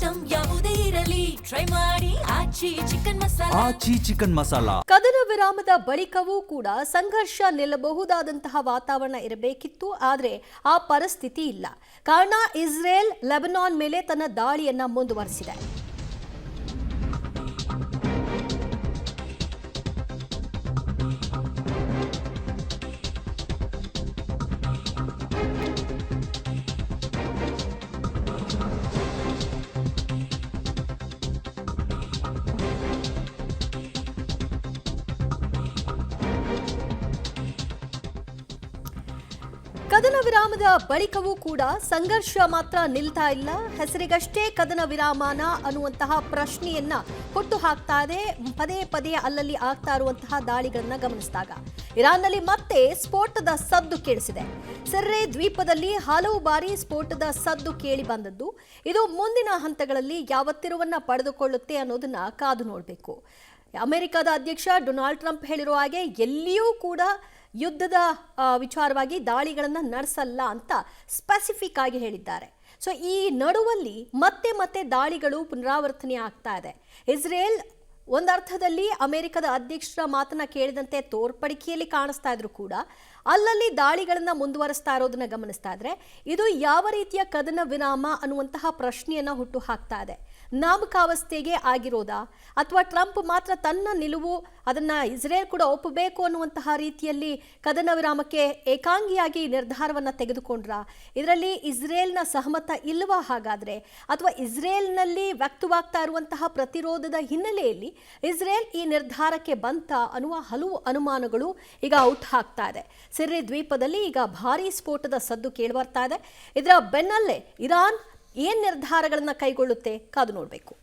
Item ಯಾವುದೇ ಇರಲಿ try ಮಾಡಿ ಆಚಿ ಚಿಕನ್ ಮಸಾಲಾ. ಕದನ ವಿರಾಮದ ಬಳಿಕವೂ ಕೂಡ ಸಂಘರ್ಷ ನಿಲ್ಲಬಹುದಾದಂತಹ ವಾತಾವರಣ ಇರಬೇಕಿತ್ತು. ಆದರೆ ಆ ಪರಿಸ್ಥಿತಿ ಇಲ್ಲ. ಕಾರಣ ಇಸ್ರೇಲ್ ಲೆಬನಾನ್ ಮೇಲೆ ತನ್ನ ದಾಳಿಯನ್ನ ಮುಂದುವರಿಸಿದೆ. ಕದನ ವಿರಾಮದ ಬಳಿಕವೂ ಕೂಡ ಸಂಘರ್ಷ ಮಾತ್ರ ನಿಲ್ತಾ ಇಲ್ಲ. ಹೆಸರಿಗಷ್ಟೇ ಕದನ ವಿರಾಮನ ಅನ್ನುವಂತಹ ಪ್ರಶ್ನೆಯನ್ನ ಹುಟ್ಟು ಹಾಕ್ತಾ ಇದೆ. ಪದೇ ಪದೇ ಅಲ್ಲಲ್ಲಿ ಆಗ್ತಾ ಇರುವಂತಹ ದಾಳಿಗಳನ್ನ ಗಮನಿಸಿದಾಗ ಇರಾನ್ನಲ್ಲಿ ಮತ್ತೆ ಸ್ಫೋಟದ ಸದ್ದು ಕೇಳಿಸಿದೆ. ಸಿರ್ರೆ ದ್ವೀಪದಲ್ಲಿ ಹಲವು ಬಾರಿ ಸ್ಫೋಟದ ಸದ್ದು ಕೇಳಿ ಬಂದದ್ದು. ಇದು ಮುಂದಿನ ಹಂತಗಳಲ್ಲಿ ಯಾವ ತಿರುವನ್ನ ಪಡೆದುಕೊಳ್ಳುತ್ತೆ ಅನ್ನೋದನ್ನ ಕಾದು ನೋಡಬೇಕು. ಅಮೆರಿಕದ ಅಧ್ಯಕ್ಷ ಡೊನಾಲ್ಡ್ ಟ್ರಂಪ್ ಹೇಳಿರುವ ಹಾಗೆ ಎಲ್ಲಿಯೂ ಕೂಡ ಯುದ್ಧದ ವಿಚಾರವಾಗಿ ದಾಳಿಗಳನ್ನು ನಡೆಸಲ್ಲ ಅಂತ ಸ್ಪೆಸಿಫಿಕ್ ಆಗಿ ಹೇಳಿದ್ದಾರೆ. ಸೊ ಈ ನಡುವಲ್ಲಿ ಮತ್ತೆ ದಾಳಿಗಳು ಪುನರಾವರ್ತನೆ ಆಗ್ತಾ ಇದೆ. ಇಸ್ರೇಲ್ ಒಂದರ್ಥದಲ್ಲಿ ಅಮೆರಿಕದ ಅಧ್ಯಕ್ಷರ ಮಾತನ್ನ ಕೇಳಿದಂತೆ ತೋರ್ಪಡಿಕೆಯಲ್ಲಿ ಕಾಣಿಸ್ತಾ ಇದ್ರು ಕೂಡ ಅಲ್ಲಲ್ಲಿ ದಾಳಿಗಳನ್ನ ಮುಂದುವರಿಸ್ತಾ ಇರೋದನ್ನ ಗಮನಿಸ್ತಾ ಇದ್ರೆ ಇದು ಯಾವ ರೀತಿಯ ಕದನ ವಿರಾಮ ಅನ್ನುವಂತಹ ಪ್ರಶ್ನೆಯನ್ನ ಹುಟ್ಟು ಹಾಕ್ತಾ ಇದೆ. ನಾಮಕಾವಸ್ಥೆಗೆ ಆಗಿರೋದಾ ಅಥವಾ ಟ್ರಂಪ್ ಮಾತ್ರ ತನ್ನ ನಿಲುವು ಅದನ್ನ ಇಸ್ರೇಲ್ ಕೂಡ ಒಪ್ಪಬೇಕು ಅನ್ನುವಂತಹ ರೀತಿಯಲ್ಲಿ ಕದನ ವಿರಾಮಕ್ಕೆ ಏಕಾಂಗಿಯಾಗಿ ನಿರ್ಧಾರವನ್ನ ತೆಗೆದುಕೊಂಡ್ರ? ಇದರಲ್ಲಿ ಇಸ್ರೇಲ್ನ ಸಹಮತ ಇಲ್ಲವಾ ಹಾಗಾದ್ರೆ? ಅಥವಾ ಇಸ್ರೇಲ್ನಲ್ಲಿ ವ್ಯಕ್ತವಾಗ್ತಾ ಇರುವಂತಹ ಪ್ರತಿರೋಧದ ಹಿನ್ನೆಲೆಯಲ್ಲಿ ಇಸ್ರೇಲ್ ಈ ನಿರ್ಧಾರಕ್ಕೆ ಬಂತ ಅನ್ನುವ ಹಲವು ಅನುಮಾನಗಳು ಈಗ ಔಟ್ ಹಾಕ್ತಾ ಇದೆ. ಸಿರ್ರೆ ದ್ವೀಪದಲ್ಲಿ ಈಗ ಭಾರೀ ಸ್ಫೋಟದ ಸದ್ದು ಕೇಳಿಬರ್ತಾ ಇದೆ. ಇದರ ಬೆನ್ನಲ್ಲೇ ಇರಾನ್ ಏನ್ ನಿರ್ಧಾರಗಳನ್ನ ಕೈಗೊಳ್ಳುತ್ತೆ ಕಾದು ನೋಡಬೇಕು.